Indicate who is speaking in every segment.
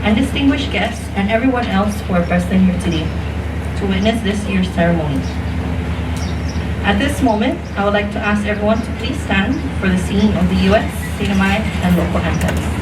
Speaker 1: and distinguished guests, and everyone else who are present here today to witness this year's ceremony. At this moment, I would like to ask everyone to please stand for the singing of the U.S., Sinamay, and local anthems.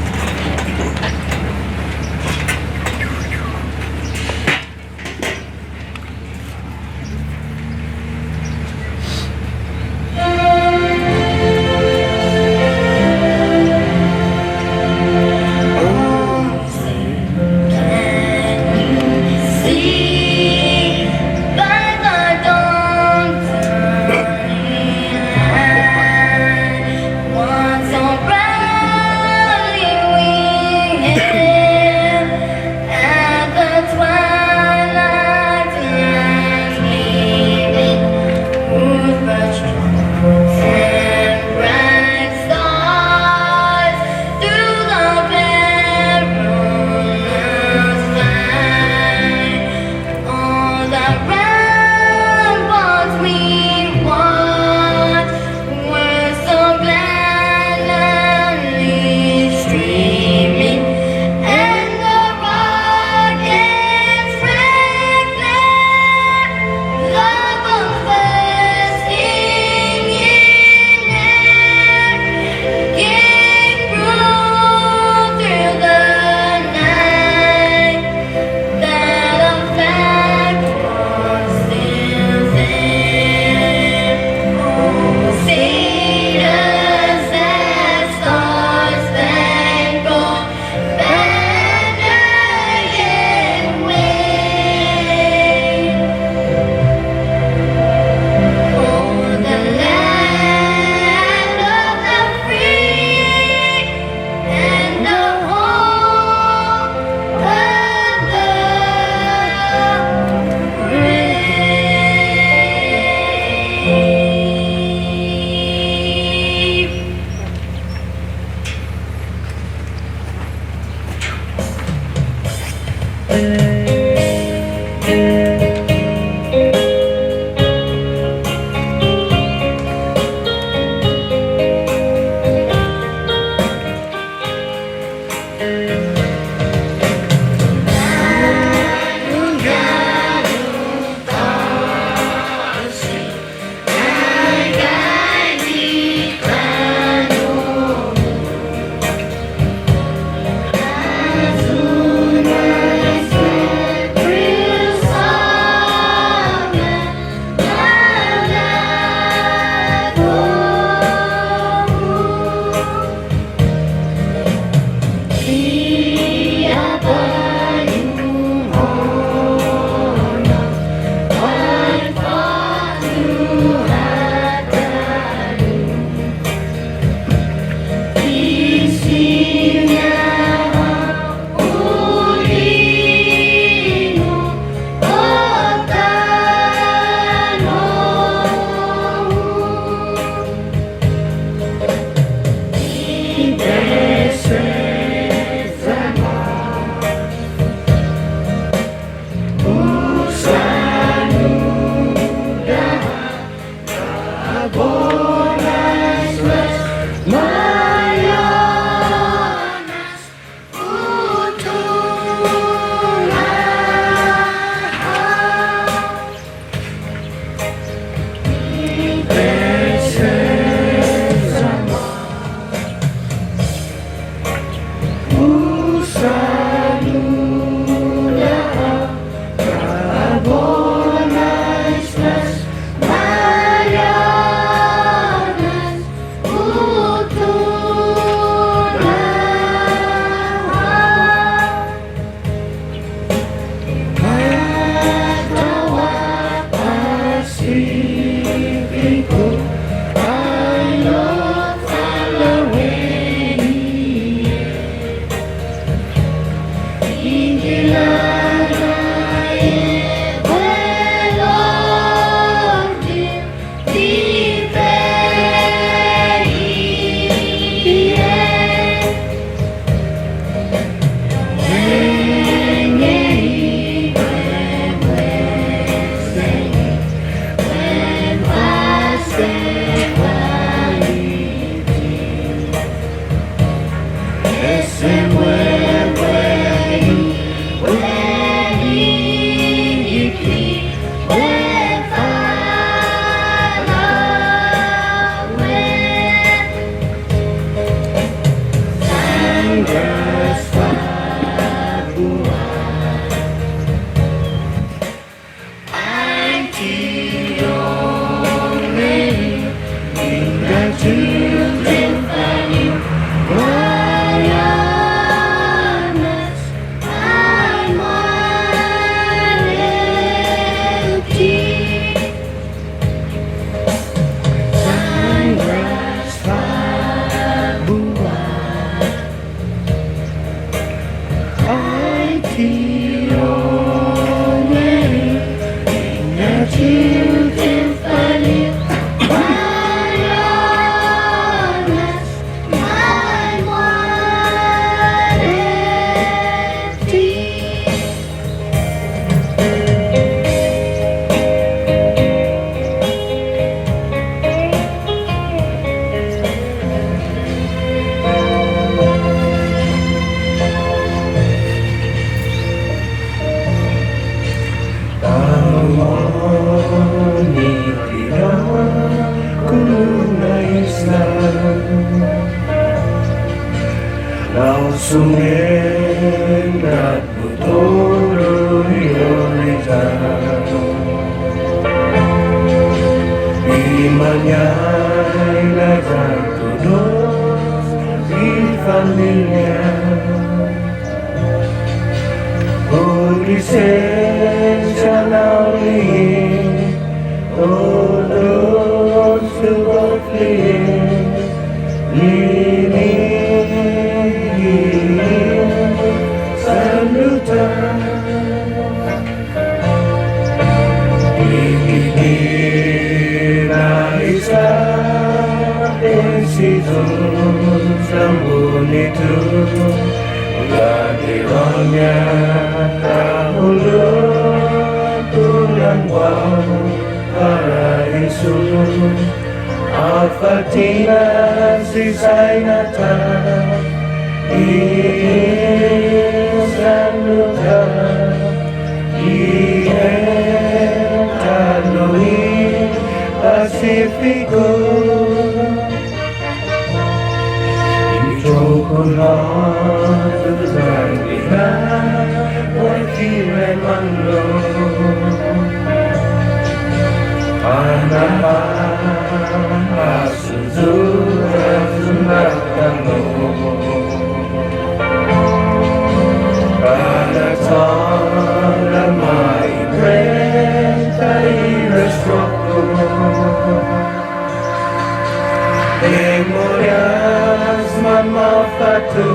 Speaker 2: Sungin at butuloy ulitan. Imanya'y nagtutulong di familia. Con licencia naulingin, todos subot fleeing, salutan. Ikikira Islam en Jesús ang bonito, Gadirannya kahulun tulang wow paraiso. Afatina sisay nata Isaluta Ien Tanoi Pacifico Chocolate Zangiga Wakire Manglo Panama Suzura Zumatano Panatala Mai Prenta Irastroco Memorias Mama Fatu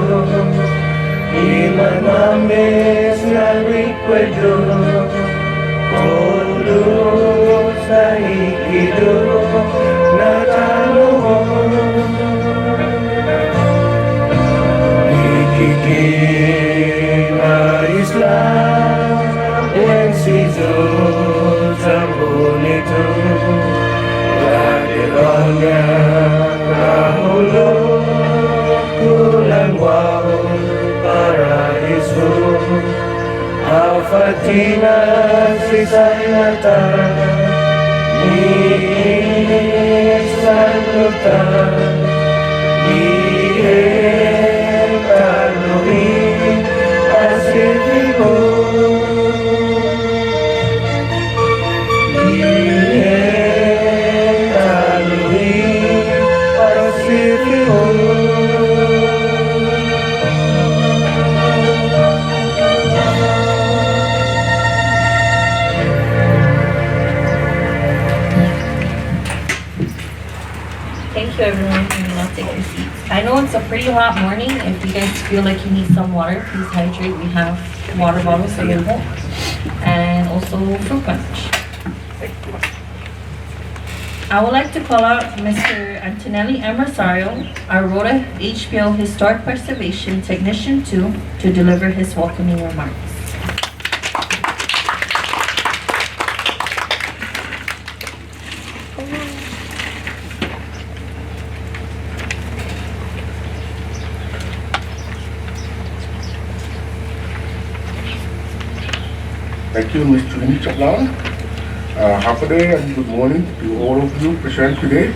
Speaker 2: Iman Mames na recuerdo Olo sa ikido na tanong Ikikina Islam en Jesús ang bonito Gadirannya kahulun tulang wow paraiso. Afatina sisay nata Isaluta Ien Tanoi Pacifico Ien Tanoi Pacifico.
Speaker 1: Thank you, everyone. You may now take your seats. I know it's a pretty hot morning. If you guys feel like you need some water, please hydrate. We have water bottles available and also fruit punch. I would like to call out Mr. Antonelli Emersario, our Rota HPO Historic Preservation Technician 2, to deliver his welcoming remarks.
Speaker 3: Thank you, Ms. Trini Chaplan. Half a day and good morning to all of you present today.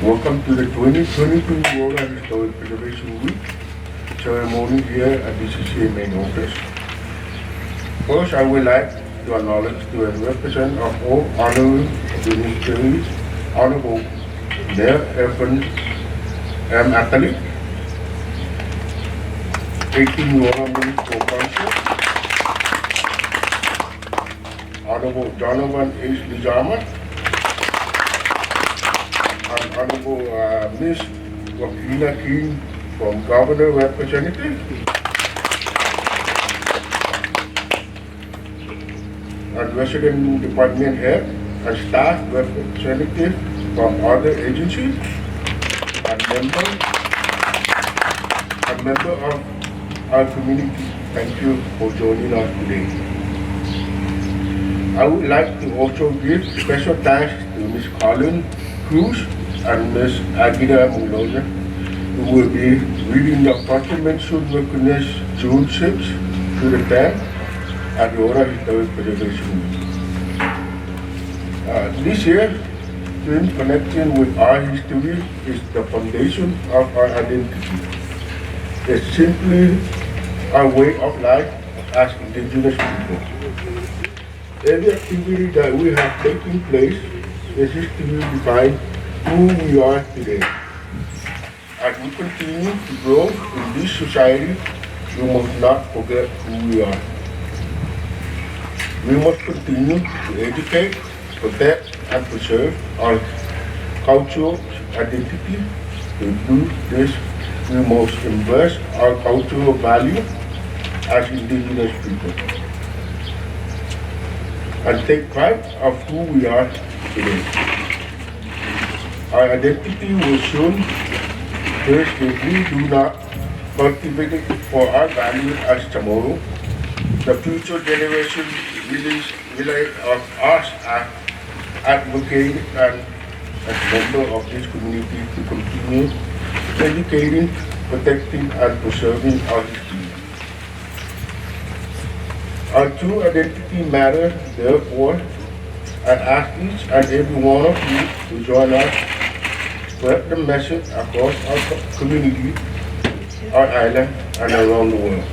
Speaker 3: Welcome to the 2022 World Historic Preservation Week ceremony here at the CCA main office. First, I would like to acknowledge the representative of all honorary dignitaries, Honorable Mayor Evan M. Atali, 18 Roman Co-Council, Honorable Donovan H. Lijama, and Honorable Ms. Wakila King from Governor Representative, and resident department head and staff representative from other agencies, and member of our community. Thank you for joining us today. I would like to also give special thanks to Ms. Colin Cruz and Ms. Agida Muloza, who will be reading the Proclamation recognize June 6th to the 10th at the Rota Historic Preservation Week. This year, in connection with our history is the foundation of our identity. It's simply our way of life as indigenous people. Every activity that we have taken place is to define who we are today. As we continue to grow in this society, we must not forget who we are. We must continue to educate, protect, and preserve our cultural identity. To do this, we must embrace our cultural value as indigenous people and take pride of who we are today. Our identity will soon first if we do not cultivate it for our value as tomorrow. The future generation rely on us as advocates and as members of this community to continue educating, protecting, and preserving our history. Our true identity matters, therefore, I ask each and every one of you to join us, spread the message across our community, our island, and around the world.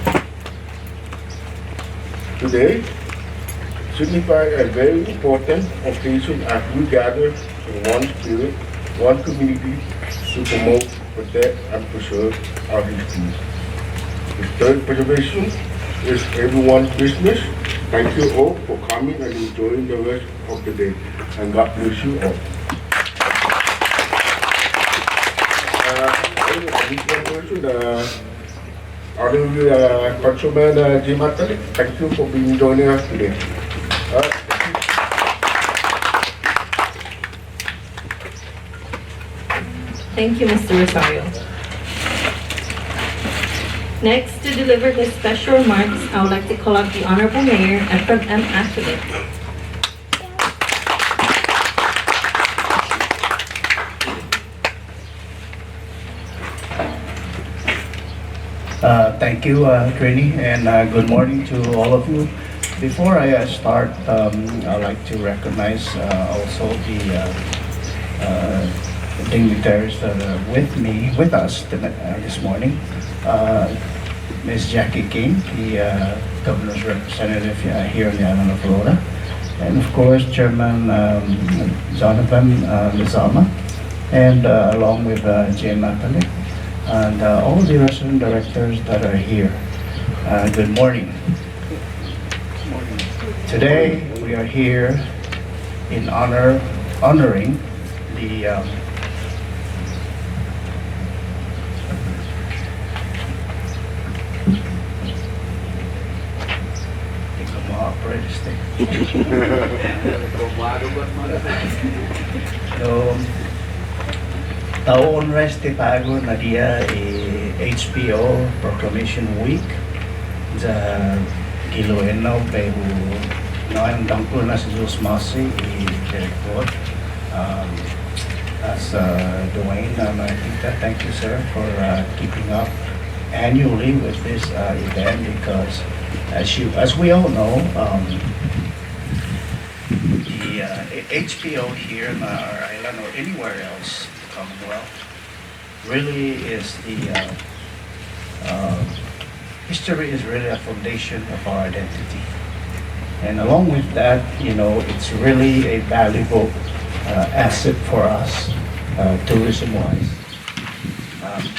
Speaker 3: Today signifies a very important occasion as we gather in one spirit, one community to promote, protect, and preserve our history. Historic preservation is everyone's business. Thank you all for coming and enjoying the rest of the day. And God bless you all. Honorable Councilman Jim Atali, thank you for being joining us today.
Speaker 1: Thank you, Mr. Rosario. Next, to deliver his special remarks, I would like to call up the Honorable Mayor Ephraim M. Activate.
Speaker 4: Thank you, Trini, and good morning to all of you. Before I start, I'd like to recognize also the dignitaries that are with us this morning. Ms. Jackie King, the Governor's representative here on the island of Rota, and of course Chairman Jonathan Lizama, and along with Jim Matalik, and all the resident directors that are here. Good morning. Today we are here in honoring the So, taon resti pago na dia HPO Proclamation Week za kiloenaw pero noong dangko na sa Diyos Masi i-record as Dwayne Martita, thank you sir for keeping up annually with this event because as we all know the HPO here in our island or anywhere else in the Commonwealth really is the history is really a foundation of our identity, and along with that, you know, it's really a valuable asset for us tourism-wise.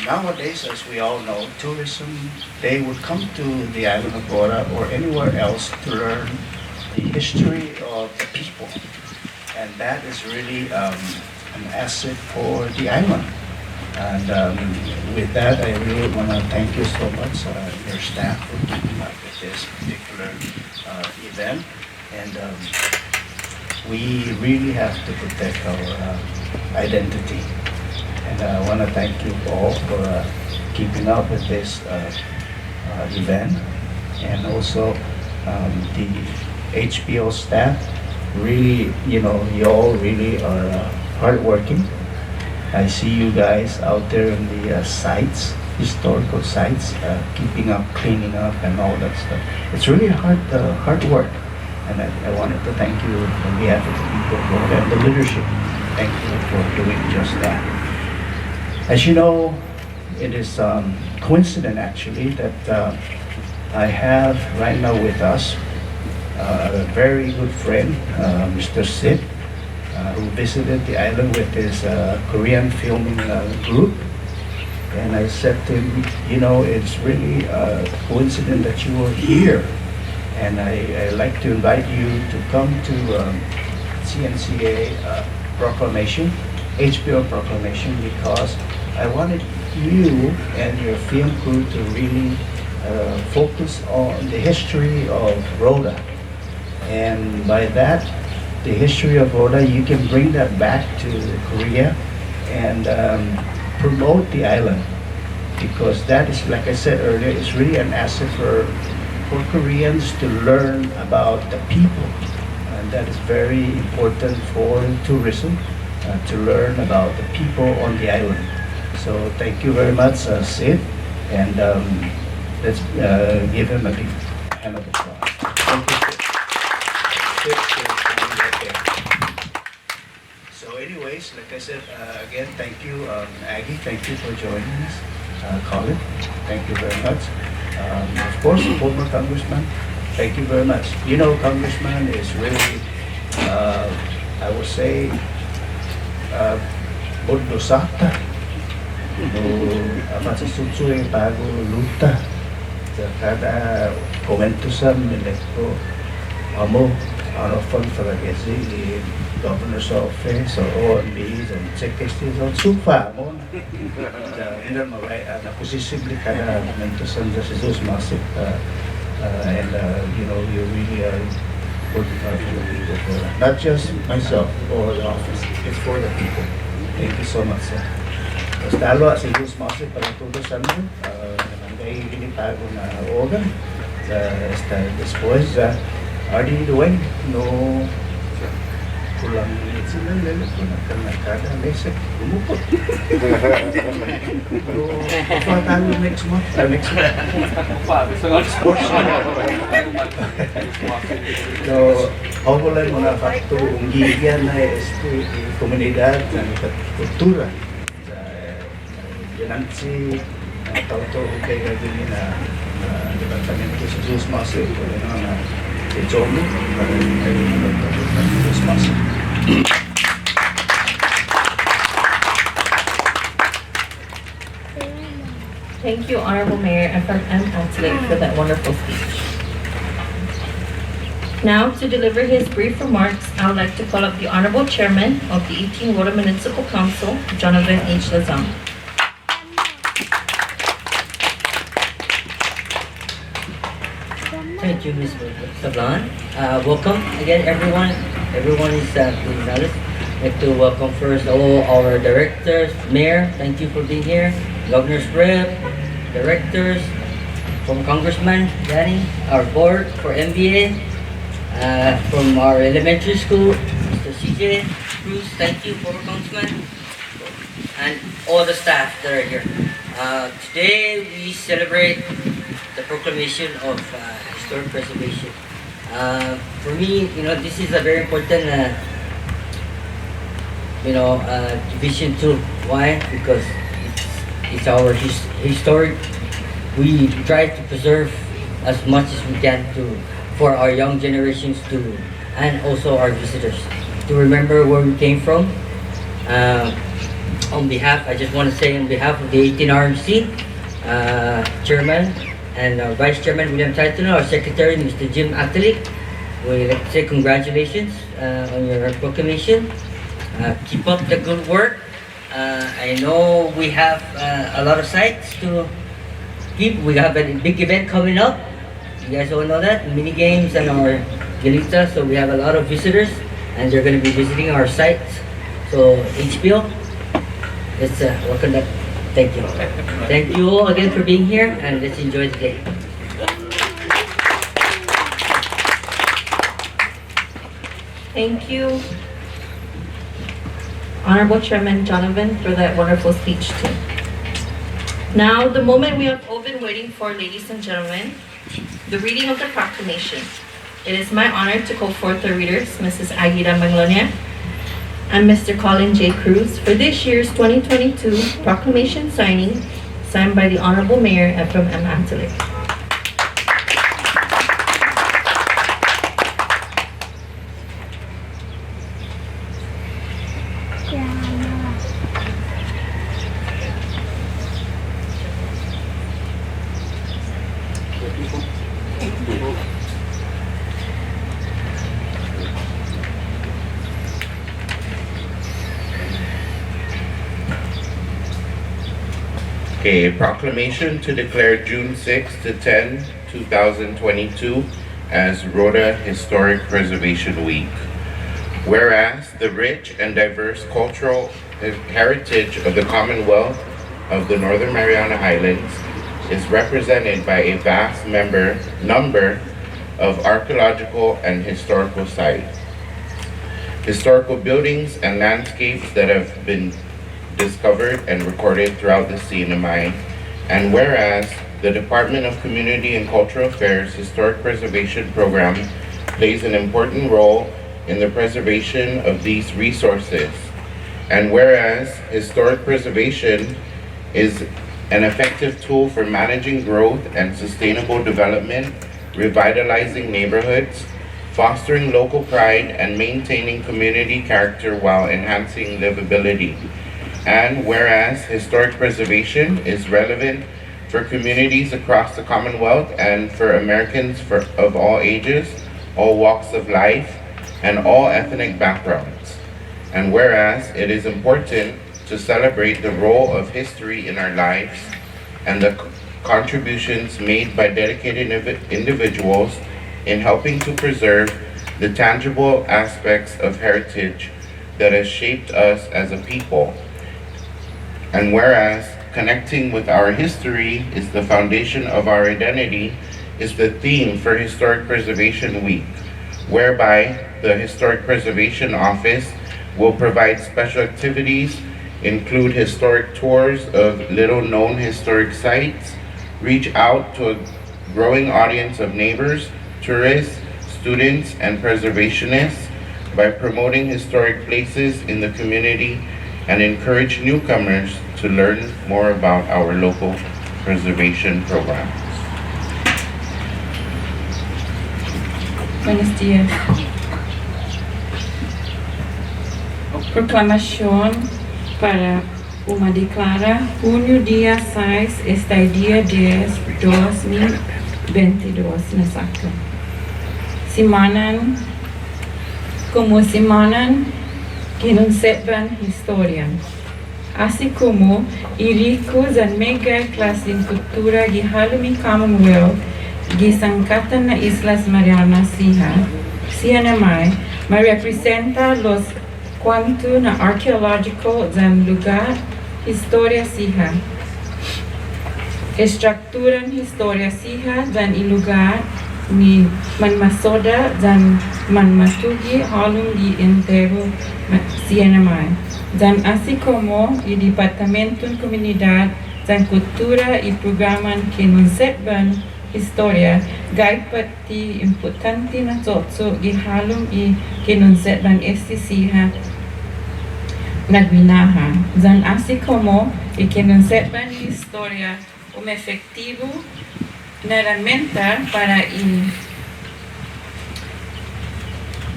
Speaker 4: Nowadays, as we all know, tourism, they would come to the island of Rota or anywhere else to learn the history of the people, and that is really an asset for the island. And with that, I really want to thank you so much, your staff, for keeping up with this particular event. And we really have to protect our identity. And I want to thank you all for keeping up with this event. And also the HPO staff, really, you know, you all really are hardworking. I see you guys out there in the sites, historical sites, keeping up, cleaning up, and all that stuff. It's really hard work, and I wanted to thank you on behalf of the people and the leadership. Thank you for doing just that. As you know, it is coincident actually that I have right now with us a very good friend, Mr. Sid, who visited the island with his Korean filming group. And I said to him, you know, it's really a coincidence that you are here. And I like to invite you to come to CNCA Proclamation, HBO Proclamation, because I wanted you and your film crew to really focus on the history of Rota. And by that, the history of Rota, you can bring that back to Korea and promote the island. Because that is, like I said earlier, it's really an asset for Koreans to learn about the people. And that is very important for tourism, to learn about the people on the island. So thank you very much, Sid, and let's give him a big hand of applause. Thank you, Sid. So anyways, like I said, again, thank you, Aggie, thank you for joining us. Colin, thank you very much. Of course, former Congressman, thank you very much. You know, Congressman is really, I would say, Bundosata. Apa sesuatu yang bago luta kada komentusan meleko amo arofan falagesi di governor's office or OMBs and secretaries on sufa mo ina maway na position di kada komentusan sa Jesus Masip and you know you really are working hard for the people, for not just myself or the office, it's for the people. Thank you so much, sir. Lalo si Jesus Masip pagtutos sa mo nanggay ginitago na organ después Adi Duway no pulang sila lele ko na kada lesek umupot pero patalo next month so overall mga fakto unggigan na komunidad ng kultura Nancy tauto kay gagawin na departamento sa Jesus Masip o na John kay Jesus Masip.
Speaker 1: Thank you, Honorable Mayor FMM Antley, for that wonderful speech. Now, to deliver his brief remarks, I would like to call up the Honorable Chairman of the 18 Rota Municipal Council, Jonathan H. Lazam.
Speaker 5: Thank you, Ms. Sablan. Welcome again, everyone. Everyone is being noticed. I'd like to welcome first all our directors, Mayor, thank you for being here, Governor's Rep, directors, from Congressman Danny, our board for MBA, from our elementary school, Mr. CJ Cruz, thank you, former Congressman, and all the staff that are here. Today we celebrate the proclamation of historic preservation. For me, this is a very important, division too. Why? Because it's our historic. We try to preserve as much as we can for our young generations and also our visitors to remember where we came from. I just want to say on behalf of the 18 RMC Chairman and our Vice Chairman William Taitano, our Secretary Mr. Jim Atalik, we'd like to say congratulations on your proclamation. Keep up the good work. I know we have a lot of sites to keep. We have a big event coming up. You guys all know that, mini games and our Galita. So we have a lot of visitors, and they're going to be visiting our sites. So HBO, let's welcome that. Thank you. Thank you all again for being here, and let's enjoy the day.
Speaker 1: Thank you, Honorable Chairman Jonathan, for that wonderful speech too. Now, the moment we have all been waiting for, ladies and gentlemen, the reading of the proclamation. It is my honor to call forth the readers, Mrs. Aguida Manglonia and Mr. Colin J. Cruz, for this year's 2022 proclamation signing signed by the Honorable Mayor Ephraim M. Antalik.
Speaker 6: Okay, a proclamation to declare June 6 to 10, 2022 as Rota Historic Preservation Week. Whereas the rich and diverse cultural heritage of the Commonwealth of the Northern Mariana Islands is represented by a vast number of archaeological and historical sites, historical buildings and landscapes that have been discovered and recorded throughout the CNMI, and whereas the Department of Community and Cultural Affairs Historic Preservation Program plays an important role in the preservation of these resources, and whereas historic preservation is an effective tool for managing growth and sustainable development, revitalizing neighborhoods, fostering local pride, and maintaining community character while enhancing livability. And whereas historic preservation is relevant for communities across the Commonwealth and for Americans of all ages, all walks of life, and all ethnic backgrounds. And whereas it is important to celebrate the role of history in our lives and the contributions made by dedicated individuals in helping to preserve the tangible aspects of heritage that has shaped us as a people. And whereas connecting with our history is the foundation of our identity is the theme for Historic Preservation Week, whereby the Historic Preservation Office will provide special activities, include historic tours of little-known historic sites, reach out to a growing audience of neighbors, tourists, students, and preservationists by promoting historic places in the community and encourage newcomers to learn more about our local preservation programs.
Speaker 7: Buenos días. Proclamación para uma declara junio dia 6 está dia 10 2022 na saca. Semanan como semanan que não sepan historia. Assim como iricos and mega class in cultura de halumi Commonwealth de sangkatan na Islas Marianas CNMI, me representa los quanto na archaeological dan lugar historia siha. Estructuran historia siha dan lugar ni manmasoda dan manmatugi halum di entero CNMI. Dan así como el Departamento de Comunidad, dan Cultura y Programas que nos servan historia, gaipati importante na totso gihalom y que nos servan siha nagbinaha. Dan así como y que nos servan historia efectivo na herramienta para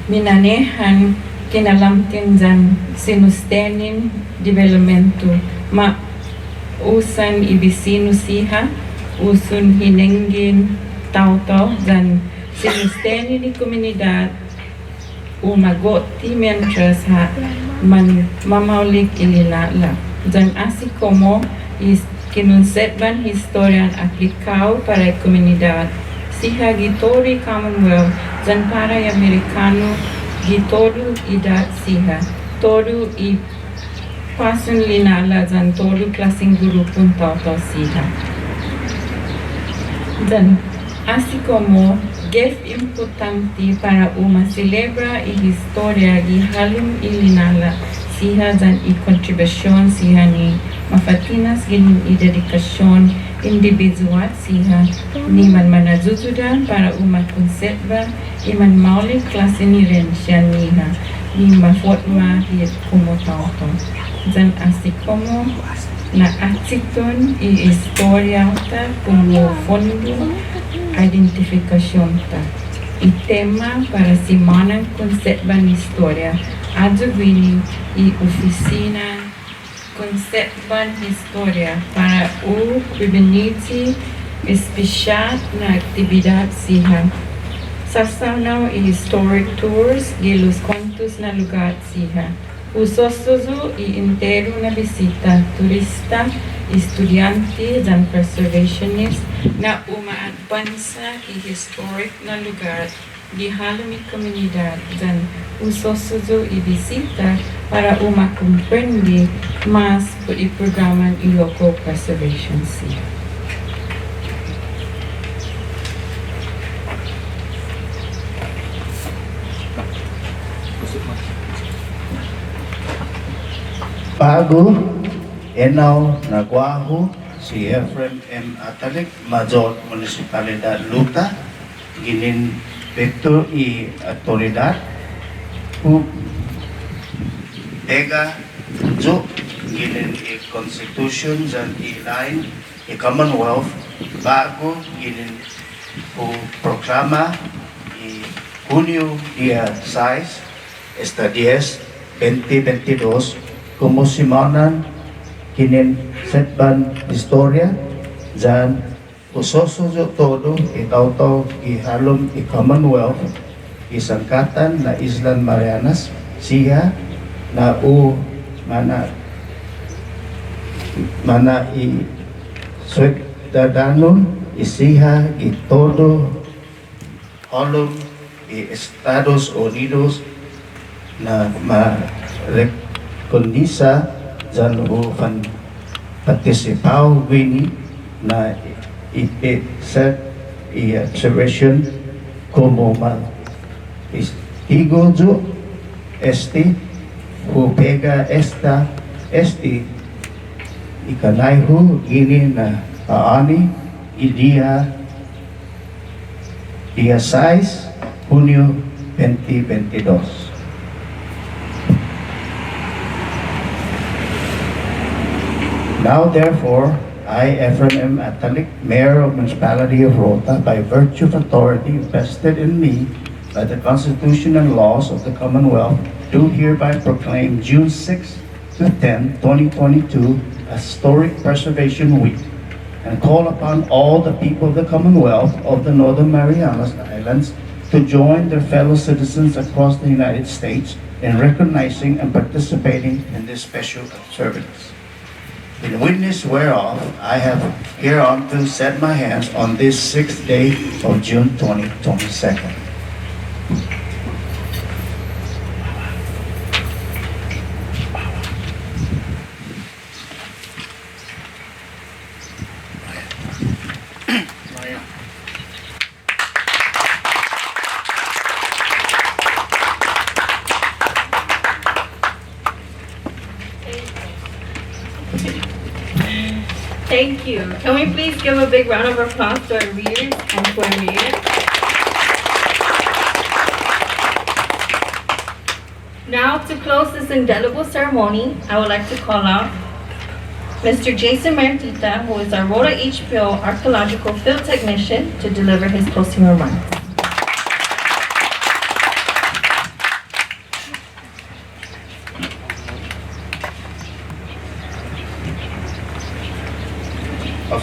Speaker 7: minanehan kinalamtin dan sinustenin developmento usan ibisino siha usun hinengin tao-tao dan sinustenin ni komunidad umagoti mientras mamaulik ililala dan así como kinonservan historian aplicado para la comunidad siha gitori Commonwealth dan para americano todo idad siha, todo i pasun linala dan todo klaseng grupun tau-tau siha. Dan así como gift importante para uma celebra y historia di halim ilinala siha dan i contribution siha ni mafatinas gin i dedikasyon individual siha ni man manazuzudan para uma conserva iman maulik klase ni rensyan niha ni mafotma hit como tauto dan así como na atsiton y historia ta como fondo identificación ta. Y tema para semana conservan historia aduvini y oficina conservan historia para o community especial na actividad siha. Sasanaw y historic tours de los cuantos na lugar siha. Usososo y entero na visita turista, estudiante dan preservationist na uma-advansa y historic na lugar di halong komunidad dan usososo y visita para uma-comprende mas por i programa y local preservation siya.
Speaker 4: Bago, enaw nagwaho si Efrem M. Atalik, Major Municipalidad Rota, ginin Victor y Autoridad, Tega, Jo, ginin i Constitution dan i line i Commonwealth, bago ginin Proclama i Junio dia 6 hasta 10, 2022, como simonan kinin setban historia jan usoso todo itaw ihalom i Commonwealth isangkatan na Island Marianas siya na mana i ciudadano isiha i todo halom i Estados Unidos na kondisa dyan ho participaw wini na set i-observation como istigo jo ho pega ikanayho gini na paani dia 6 Junio 2022. Now, therefore, I, Ephraim M. Atalik, Mayor of Municipality of Rota, by virtue of authority vested in me by the Constitution and laws of the Commonwealth, do hereby proclaim June 6 to 10, 2022, as Historic Preservation Week, and call upon all the people of the Commonwealth of the Northern Marianas Islands to join their fellow citizens across the United States in recognizing and participating in this special observance. In witness whereof, I have hereunto set my hands on this 6th day of June 2022.
Speaker 1: Thank you. Can we please give a big round of applause to our readers and to our mayor? Now, to close this indelible ceremony, I would like to call out Mr. Jason Martita, who is our Rota HPO Archaeological Field Technician, to deliver his closing remarks.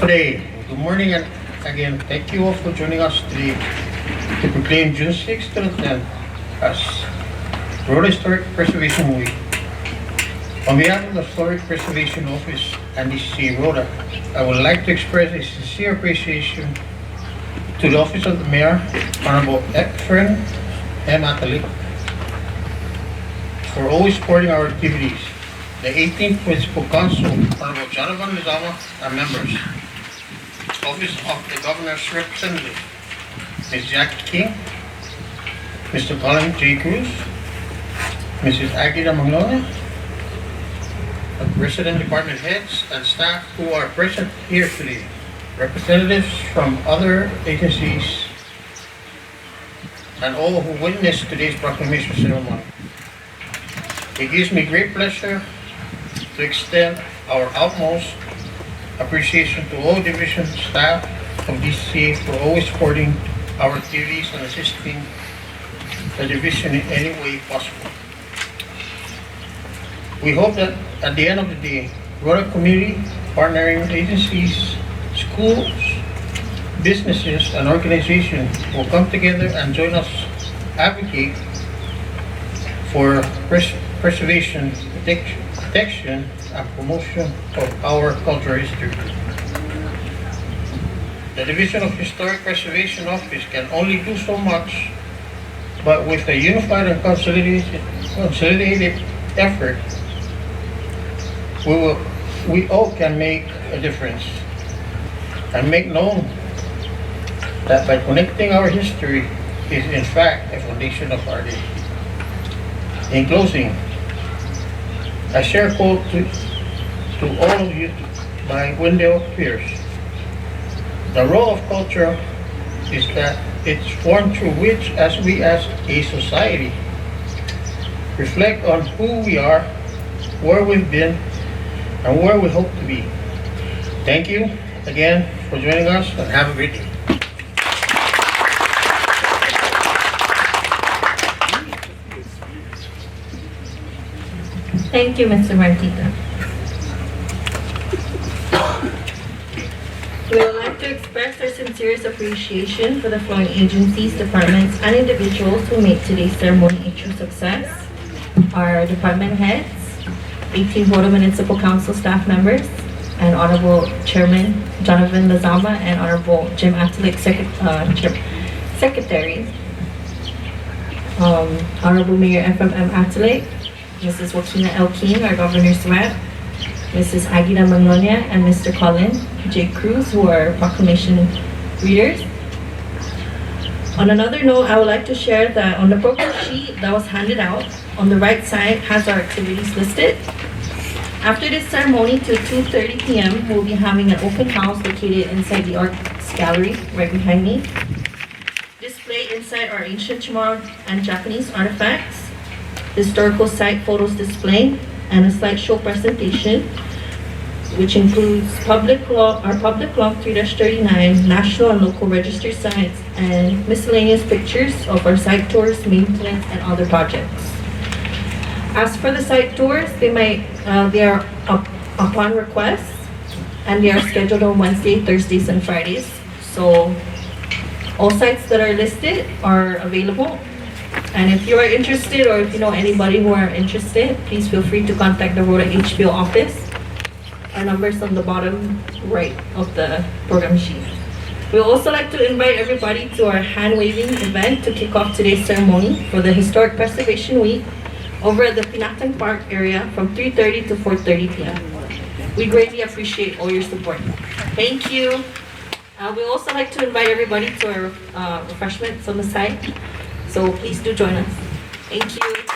Speaker 8: Today, good morning and again, thank you all for joining us today to proclaim June 6th to the 10th as Rota Historic Preservation Week. On behalf of the Historic Preservation Office and DCC Rota, I would like to express a sincere appreciation to the Office of the Mayor, Honorable Ephraim M. Atalik, for always supporting our activities. The 18th Municipal Council, Honorable Jonathan Lizama, and members. Office of the Governor's Representative, Ms. Jackie King, Mr. Colin J. Cruz, Mrs. Aguida Magnolia, resident department heads and staff who are present here today, representatives from other agencies, and all who witnessed today's proclamation ceremony. It gives me great pleasure to extend our utmost appreciation to all division staff of DCA for always supporting our activities and assisting the division in any way possible. We hope that at the end of the day, Rota community, partnering agencies, schools, businesses, and organizations will come together and join us advocate for preservation, protection, and promotion of our cultural history. The Division of Historic Preservation Office can only do so much, but with a unified and consolidated effort, we all can make a difference and make known that by connecting our history is in fact a foundation of our day. In closing, I share a quote to all of you by Wendell Pierce. The role of culture is that it's formed through which as we as a society reflect on who we are, where we've been, and where we hope to be. Thank you again for joining us and have a great day.
Speaker 1: Thank you, Mr. Martita. We would like to express our sincerest appreciation for the following agencies, departments, and individuals who made today's ceremony a true success. Our department heads, 18 Rota Municipal Council staff members, and Honorable Chairman Jonathan Lazama and Honorable Jim Atalik, Secretary. Honorable Mayor FMM Atalik, Mrs. Joaquina Elkin, our Governor's Rep, Mrs. Aguida Magnolia, and Mr. Colin J. Cruz, who are proclamation readers. On another note, I would like to share that on the program sheet that was handed out, on the right side has our activities listed. After this ceremony till 2:30 p.m., we'll be having an open house located inside the Arts Gallery, right behind me. Display inside our ancient Chamorro and Japanese artifacts, historical site photos display, and a slideshow presentation, which includes our public law 3-39, national and local registered sites, and miscellaneous pictures of our site tours, maintenance, and other projects. As for the site tours, they are upon request, and they are scheduled on Wednesday, Thursdays, and Fridays. So all sites that are listed are available. And if you are interested, or if you know anybody who are interested, please feel free to contact the Rota HPO office. Our number is on the bottom right of the program sheet. We would also like to invite everybody to our hand-waving event to kick off today's ceremony for the Historic Preservation Week over at the Pinatang Park area from 3:30 to 4:30 p.m. We greatly appreciate all your support. Thank you. We also like to invite everybody to our refreshments on the side. So please do join us. Thank you.